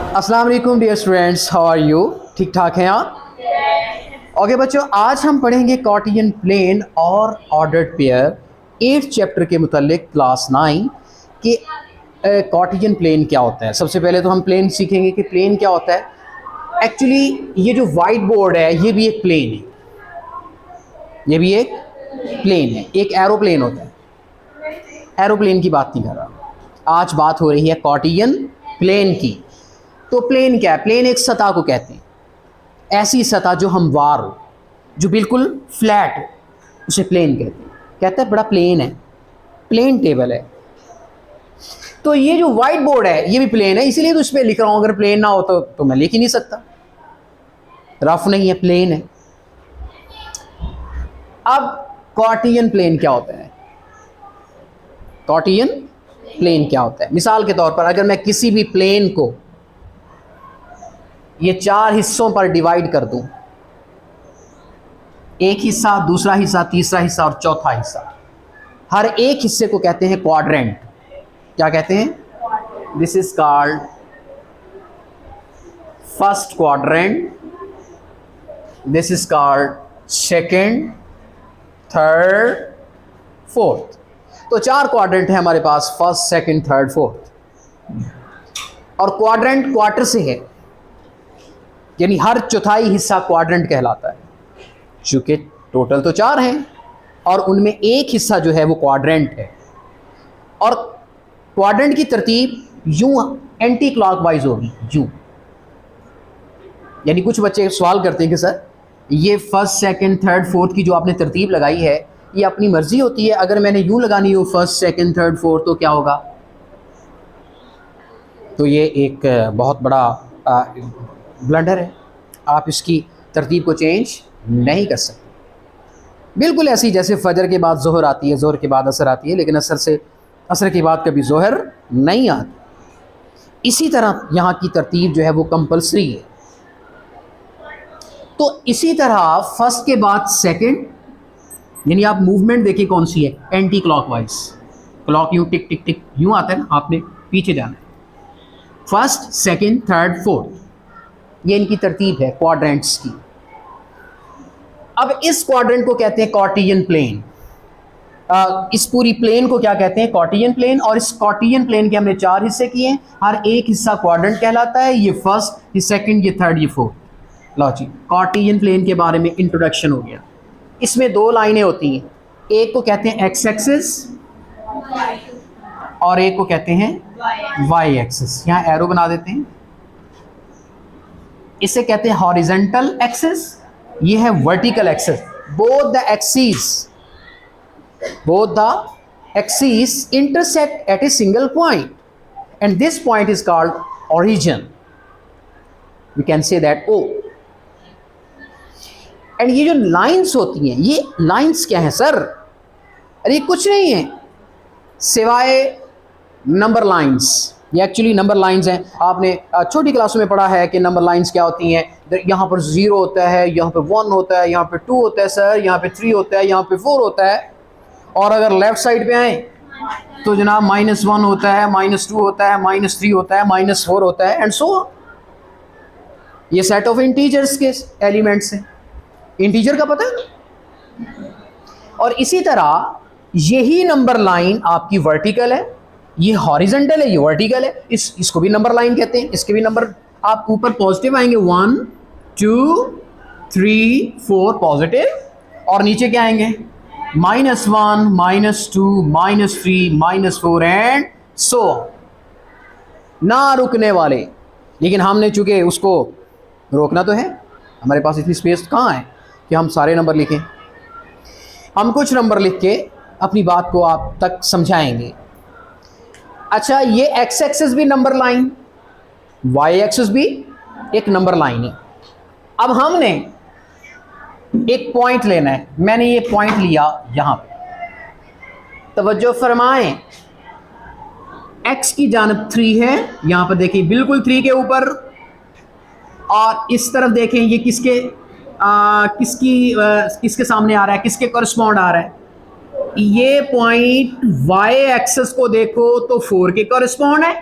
अस्सलाम वालेकुम dear students, how are you? ठीक ठाक हैं आप? ओके बच्चों, आज हम पढ़ेंगे कार्टेशियन प्लेन और ऑर्डर्ड पेयर 8th चैप्टर के मुतालिक क्लास 9 कि कार्टेशियन प्लेन क्या होता है। सबसे पहले तो हम प्लेन सीखेंगे कि प्लेन क्या होता है। एक्चुअली ये जो वाइट बोर्ड है ये भी एक प्लेन है, ये भी एक प्लेन है, एक एरोप्लेन होता है। एरोप्लेन की बात नहीं कर रहा, आज बात हो रही है कार्टेशियन प्लेन की। तो प्लेन क्या है? प्लेन एक सतह को कहते हैं, ऐसी सतह जो हमवार हो, जो बिल्कुल फ्लैट हो, उसे प्लेन कहते हैं। कहते हैं बड़ा प्लेन है, प्लेन टेबल है। तो ये जो वाइट बोर्ड है ये भी प्लेन है, इसीलिए तो इस पर लिख रहा हूँ। अगर प्लेन ना हो तो मैं लिख ही नहीं सकता। रफ नहीं है, प्लेन है। अब कार्टेशियन प्लेन क्या होता है? कार्टेशियन प्लेन क्या होता है? मिसाल के तौर पर अगर मैं किसी भी प्लेन को ये 4 हिस्सों पर डिवाइड कर दूं, एक हिस्सा, दूसरा हिस्सा, तीसरा हिस्सा और चौथा हिस्सा, हर एक हिस्से को कहते हैं क्वाड्रेंट। क्या कहते हैं? This is called first quadrant, this is called second, third, fourth. तो 4 क्वाड्रेंट है हमारे पास, फर्स्ट, सेकंड, थर्ड, फोर्थ। और क्वाड्रेंट क्वार्टर से है, यानी हर चौथाई हिस्सा क्वाड्रेंट कहलाता है। चूंकि टोटल तो 4 हैं और उनमें एक हिस्सा जो है वो क्वाड्रेंट है। और क्वाड्रेंट की तरतीब यूं एंटी क्लॉकवाइज होगी, यूं। यानी कुछ बच्चे सवाल करते हैं कि सर ये फर्स्ट, सेकंड, थर्ड, फोर्थ की जो आपने तरतीब लगाई है ये अपनी मर्जी होती है, अगर मैंने यूं लगानी हो फर्स्ट, सेकंड, थर्ड, फोर्थ तो क्या होगा? तो ये एक बहुत बड़ा ब्लंडर है। आप इसकी तरतीब को चेंज नहीं कर सकते। बिल्कुल ऐसी जैसे फजर के बाद ज़ोहर आती है, ज़ोहर के बाद असर आती है, लेकिन असर के बाद कभी ज़ोहर नहीं आती। इसी तरह यहाँ की तरतीब जो है वो कंपलसरी है। तो इसी तरह फर्स्ट के बाद सेकंड, यानी आप मूवमेंट देखिए कौन सी है, एंटी क्लॉकवाइज। क्लॉक यूँ टिक टिक टिक यूँ आता है ना, आपने पीछे जाना है। फर्स्ट, सेकंड, थर्ड, फोर्थ, ये इनकी तरतीब है क्वाड्रेंट्स की। अब इस क्वाड्रेंट को कहते हैं कार्टेशियन प्लेन। इस पूरी प्लेन को क्या कहते हैं? Cartesian plane. और इस कार्टेशियन प्लेन के हमने 4 हिस्से किए हैं, हर एक हिस्सा क्वाड्रेंट कहलाता है। ये फर्स्ट, ये सेकंड, ये थर्ड, ये फोर्थ। लो जी, कार्टेशियन प्लेन के बारे में इंट्रोडक्शन हो गया। इसमें 2 लाइनें होती हैं, एक को कहते हैं एक्स एक्सिस और एक को कहते हैं वाई एक्सिस। यहाँ एरो बना देते हैं। इसे कहते हैं हॉरिजॉन्टल एक्सिस, ये है vertical axis. Both the axis intersect at a single point and this point is called origin. We can say that O. And ये जो लाइंस होती हैं, ये लाइंस क्या है सर? अरे कुछ नहीं है सिवाय नंबर लाइंस। ये एक्चुअली नंबर लाइंस हैं। आपने छोटी क्लासों में पढ़ा है कि नंबर लाइंस क्या होती हैं। यहाँ पर 0 होता है, यहाँ पे 1 होता है, यहाँ पे 2 होता है सर, यहाँ पे 3 होता है, यहाँ पे 4 होता है। और अगर लेफ्ट साइड पे आए तो जनाब -1 होता है, -2 होता है, -3 होता है, -4 होता है एंड सो। ये सेट ऑफ इंटीजर्स के एलिमेंट्स हैं। इंटीजर का पता है। और इसी तरह यही नंबर लाइन आपकी वर्टिकल है, ये हॉरिजॉन्टल है, ये वर्टिकल है। इसको भी नंबर लाइन कहते हैं। इसके भी नंबर आप ऊपर पॉजिटिव आएंगे, 1 2 3 4 पॉजिटिव, और नीचे क्या आएंगे? -1 -2 -3 -4 एंड सो ना रुकने वाले। लेकिन हमने चूंकि उसको रोकना तो है, हमारे पास इतनी स्पेस कहाँ है कि हम सारे नंबर लिखें। हम कुछ नंबर लिख के अपनी बात को आप तक समझाएंगे। अच्छा, ये एक्स एक्सिस भी नंबर लाइन, वाई एक्सिस भी एक नंबर लाइन है। अब हमने एक पॉइंट लेना है। मैंने ये पॉइंट लिया यहां पे, तवज्जो फरमाएं। एक्स की जानब 3 है, यहां पर देखिए बिल्कुल 3 के ऊपर। और इस तरफ देखें ये किसके सामने आ रहा है, किसके करस्पॉन्ड आ रहा है? ये पॉइंट वाई एक्सिस को देखो तो 4 के करस्पॉन्ड है,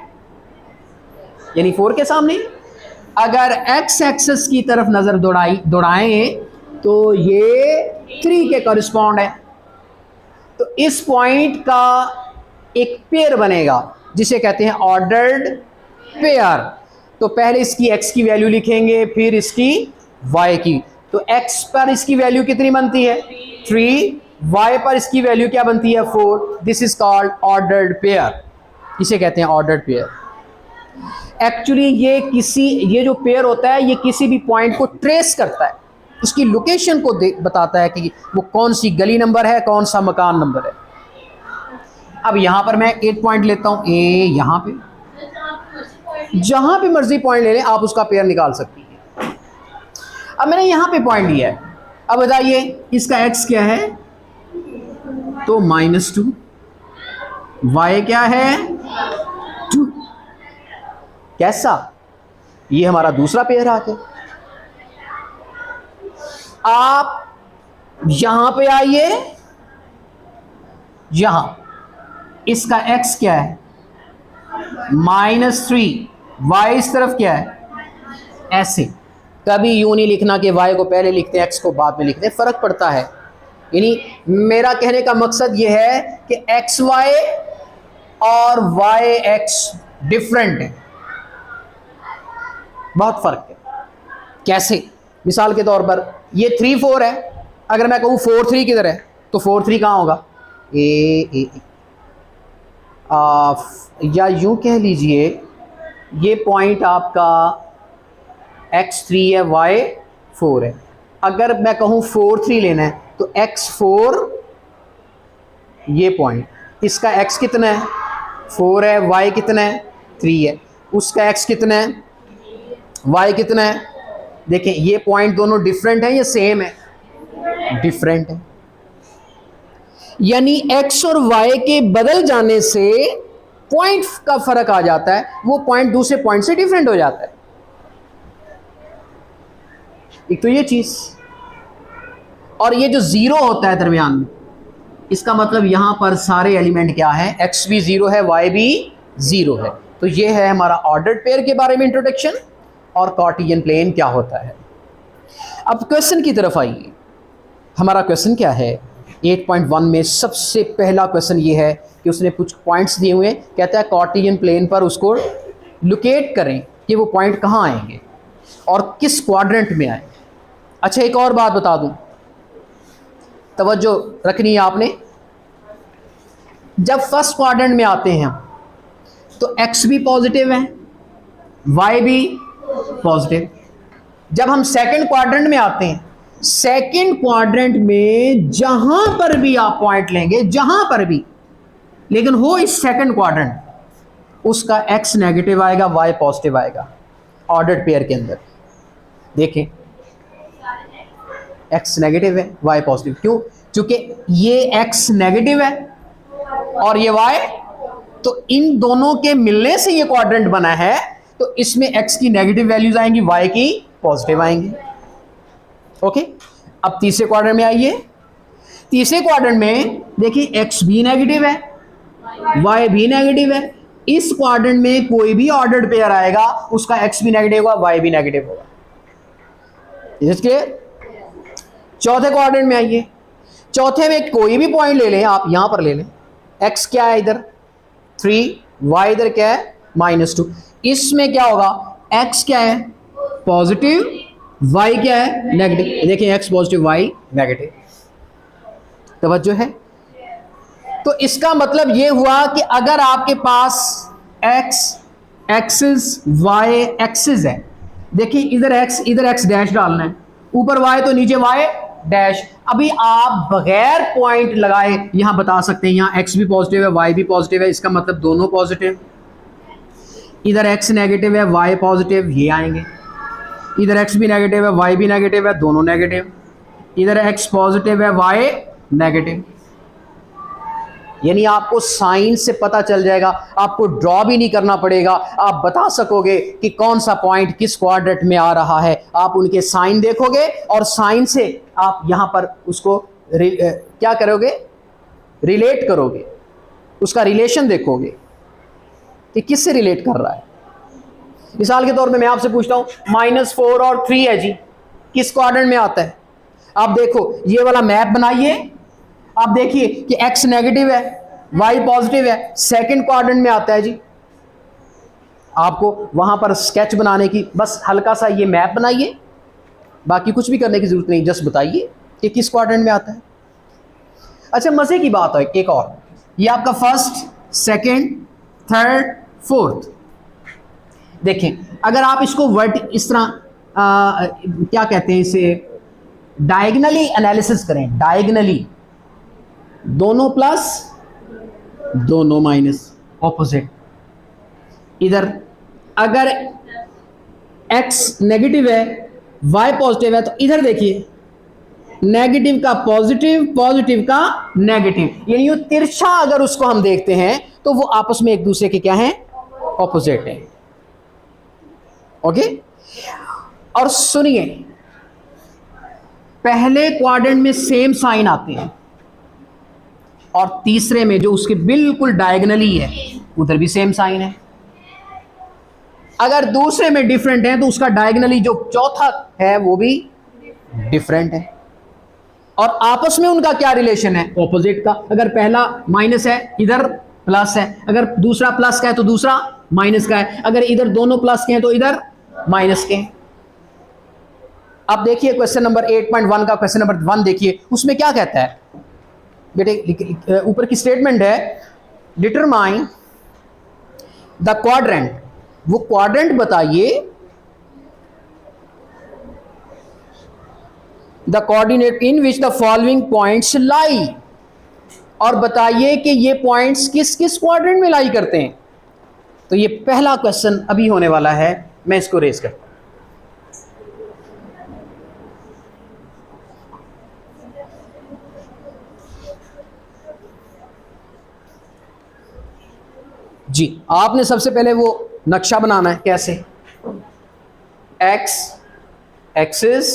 यानी 4 के सामने। अगर एक्स एक्सिस की तरफ नजर दौड़ाएं तो ये 3 के कॉरिस्पॉन्ड है। तो इस पॉइंट का एक पेयर बनेगा जिसे कहते हैं ऑर्डर्ड पेयर। तो पहले इसकी x की वैल्यू लिखेंगे, फिर इसकी y की। तो x पर इसकी वैल्यू कितनी बनती है 3, y पर इसकी वैल्यू क्या बनती है 4। This is called ordered pair, इसे कहते हैं ऑर्डर्ड पेयर। एक्चुअली ये जो पेयर होता है ये किसी भी पॉइंट को ट्रेस करता है, उसकी लोकेशन को बताता है कि वो कौन सी गली नंबर है, कौन सा मकान नंबर है। अब यहां पर मैं 8 पॉइंट लेता हूं, ए यहां पे, जहां पे मर्जी पॉइंट ले लें आप उसका पेयर निकाल सकती हैं। अब मैंने यहां पे पॉइंट लिया है, अब बताइए इसका x क्या है, तो -2, y क्या है 2। कैसा, ये हमारा दूसरा पेयर आ गया। आप यहां पे आइए, यहां इसका x क्या है -3, y इस तरफ क्या है, ऐसे। कभी यूं नहीं लिखना कि y को पहले लिखते हैं x को बाद में लिखते हैं, फर्क पड़ता है। यानी मेरा कहने का मकसद यह है कि xy और yx डिफरेंट है, बहुत फर्क है। कैसे, मिसाल के तौर पर ये 3 4 है, अगर मैं कहूँ 4 3 किधर है, तो 4 3 कहाँ होगा, ए या यूं कह लीजिए ये पॉइंट आपका x3 है, y4 है। अगर मैं कहूँ 4 3 लेना है तो x4, ये पॉइंट, इसका x कितना है 4 है, y कितना है 3 है, उसका x कितना है, y कितना है। देखें ये पॉइंट दोनों डिफरेंट है या सेम है, डिफरेंट है। यानी x और y के बदल जाने से पॉइंट का फर्क आ जाता है, वो पॉइंट दूसरे पॉइंट से डिफरेंट हो जाता है। एक तो ये चीज, और ये जो 0 होता है दरमियान में, इसका मतलब यहां पर सारे एलिमेंट क्या है, x भी 0 है, y भी 0 है। तो ये है हमारा ऑर्डर्ड पेयर के बारे में इंट्रोडक्शन, और कार्टेशियन प्लेन क्या होता है। अब क्वेश्चन की तरफ आइए। हमारा क्वेश्चन क्या है 8.1 में, सबसे पहला क्वेश्चन ये है कि उसने कुछ पॉइंट्स दिए हुए, कहता है कार्टेशियन प्लेन पर उसको लोकेट करें कि वो पॉइंट कहाँ आएंगे और किस क्वाड्रेंट में आए। अच्छा एक और बात बता दूं, तवज्जो रखनी है आपने, जब फर्स्ट क्वाड्रेंट में आते हैं तो x भी पॉजिटिव है, y भी पॉजिटिव। जब हम सेकंड क्वाड्रेंट में आते हैं, सेकंड क्वाड्रेंट में जहां पर भी आप पॉइंट लेंगे, जहां पर भी, लेकिन हो इस सेकंड क्वाड्रेंट, उसका x नेगेटिव आएगा, y पॉजिटिव आएगा। ऑर्डर्ड पेयर के अंदर देखें x नेगेटिव है, y पॉजिटिव। क्यों? क्योंकि ये x नेगेटिव है और ये y, तो इन दोनों के मिलने से ये क्वाड्रेंट बना है। तो इसमें x की नेगेटिव वैल्यूज आएंगी, y की पॉजिटिव आएंगी। ओके, अब तीसरे क्वाड्रेंट में आइए। तीसरे क्वाड्रेंट में देखिए x भी नेगेटिव है, y भी नेगेटिव है। इस क्वाड्रेंट में कोई भी ऑर्डर्ड पेयर आएगा, उसका x भी नेगेटिव होगा, y भी नेगेटिव होगा। इसके चौथे क्वाड्रेंट में आइए। चौथे में कोई भी पॉइंट ले लें, आप यहां पर ले लें, x क्या है इधर 3, y इधर क्या है -2। इसमें क्या होगा, x क्या है पॉजिटिव, y क्या है नेगेटिव। देखिए x पॉजिटिव, y नेगेटिव। तवज्जो है। तो इसका मतलब ये हुआ कि अगर आपके पास x एक्सिस, y एक्सिस है, देखिए इधर x डैश डालना है, ऊपर y तो नीचे y डैश। अभी आप बगैर पॉइंट लगाए यहां बता सकते हैं यहां x भी पॉजिटिव है, y भी पॉजिटिव है, इसका मतलब दोनों पॉजिटिव। इधर x नेगेटिव है, y पॉजिटिव, ये आएंगे। इधर x भी नेगेटिव है, y भी नेगेटिव है, दोनों नेगेटिव। इधर x पॉजिटिव है, y नेगेटिव। यानी आपको साइन से पता चल जाएगा, आपको ड्रॉ भी नहीं करना पड़ेगा, आप बता सकोगे कि कौन सा पॉइंट किस क्वाड्रेंट में आ रहा है। आप उनके साइन देखोगे और साइन से आप यहां पर उसको क्या करोगे, रिलेट करोगे, उसका रिलेशन देखोगे कि किससे रिलेट कर रहा है। मिसाल के तौर पे मैं आपसे पूछता हूं -4 और 3 है जी, किस क्वाड्रेंट में आता है? आप देखो ये वाला मैप बनाइए, आप देखिए कि x नेगेटिव है, y पॉजिटिव है, सेकंड क्वाड्रेंट में आता है जी। आपको वहां पर स्केच बनाने की, बस हल्का सा ये मैप बनाइए, बाकी कुछ भी करने की जरूरत नहीं, जस्ट बताइए कि किस क्वाड्रेंट में आता है। अच्छा, मजे की बात है एक और, ये आपका फर्स्ट, सेकंड, थर्ड, फोर्थ। देखें, अगर आप इसको इस तरह क्या कहते हैं इसे, डायगनली एनालिसिस करें, डायगनली, दोनों प्लस दोनों माइनस, ऑपोजिट। इधर अगर x नेगेटिव है, y पॉजिटिव है, तो इधर देखिए नेगेटिव का पॉजिटिव, पॉजिटिव का नेगेटिव, यानी ये तिरछा अगर उसको हम देखते हैं तो वो आपस में एक दूसरे के क्या हैं, ऑपोजिट है। ओके, और सुनिए, पहले क्वाड्रेंट में सेम साइन आते हैं और तीसरे में जो उसके बिल्कुल डायगनली है उधर भी सेम साइन है। अगर दूसरे में डिफरेंट है तो उसका डायगनली जो चौथा है वो भी डिफरेंट है, और आपस में उनका क्या रिलेशन है, ऑपोजिट का। अगर पहला माइनस है, इधर प्लस है, अगर दूसरा प्लस का है तो दूसरा माइनस का है, अगर इधर दोनों प्लस के हैं तो इधर माइनस के हैं। अब देखिए क्वेश्चन नंबर 8.1 का क्वेश्चन नंबर 1 देखिए, उसमें क्या कहता है बेटे, ऊपर की स्टेटमेंट है, डिटरमाइन द क्वाड्रेंट, वो क्वाड्रेंट बताइए, the coordinate in which the following points लाई, और बताइए कि ये पॉइंट्स किस किस क्वाड्रेंट में लाई करते हैं। तो ये पहला क्वेश्चन अभी होने वाला है, मैं इसको रेज करता हूं। जी, आपने सबसे पहले वो नक्शा बनाना है, कैसे, x axis,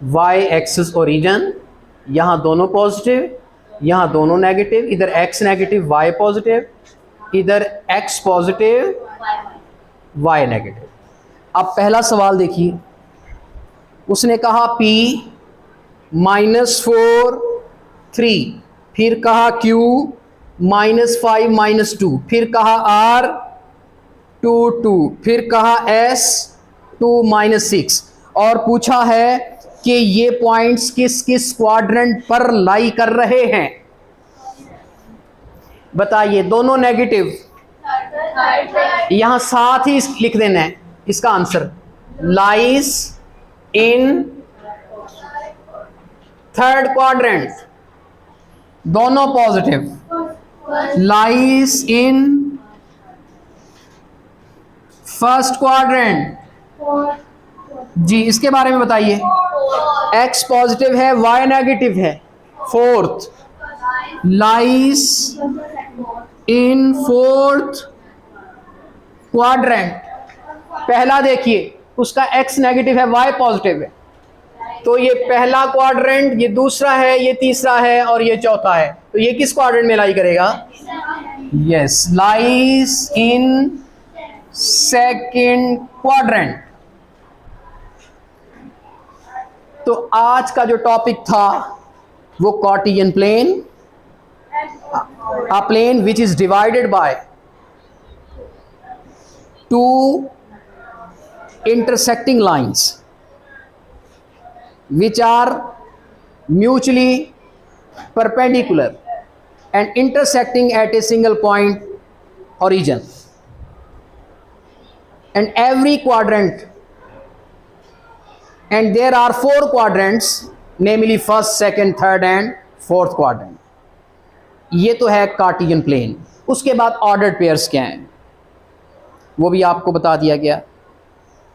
y axis origin, यहां दोनों पॉजिटिव, यहां दोनों नेगेटिव, इधर x नेगेटिव y पॉजिटिव, इधर x पॉजिटिव y नेगेटिव। अब पहला सवाल देखिए, उसने कहा p -4 3, फिर कहा q -5 -2, फिर कहा r 2 2, फिर कहा s 2 -6, और पूछा है कि ये पॉइंट्स किस किस क्वाड्रेंट पर लाई कर रहे हैं। बताइए, दोनों नेगेटिव, यहां साथ ही लिख देना है इसका answer, lies in third quadrant, दोनों positive, lies in first quadrant. जी, इसके बारे में बताइए, x पॉजिटिव है, y नेगेटिव है, fourth, lies in fourth quadrant. पहला देखिए, उसका x नेगेटिव है, y पॉजिटिव है, तो ये पहला क्वाड्रेंट, ये दूसरा है, ये तीसरा है, और ये चौथा है, तो ये किस क्वाड्रेंट में लाई करेगा? Yes, lies in second quadrant. तो आज का जो टॉपिक था वो Cartesian plane, a plane which is divided by two intersecting lines which are mutually perpendicular and intersecting at a single point origin, and every quadrant, and there are 4 quadrants, namely first, second, third and fourth quadrant. ये तो है Cartesian plane. उसके बाद ordered pairs क्या हैं वो भी आपको बता दिया गया,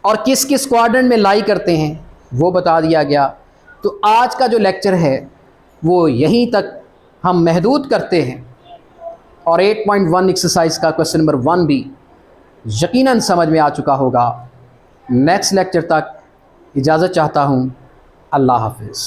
और किस किस क्वाड्रेंट में लाई करते हैं वो बता दिया गया। तो आज का जो लेक्चर है वो यहीं तक हम महदूद करते हैं, और 8.1 एक्सरसाइज का क्वेश्चन नंबर 1 भी यकीनन समझ में आ चुका होगा। नेक्स्ट लेक्चर तक इजाज़त चाहता हूँ। अल्लाह हाफिज़।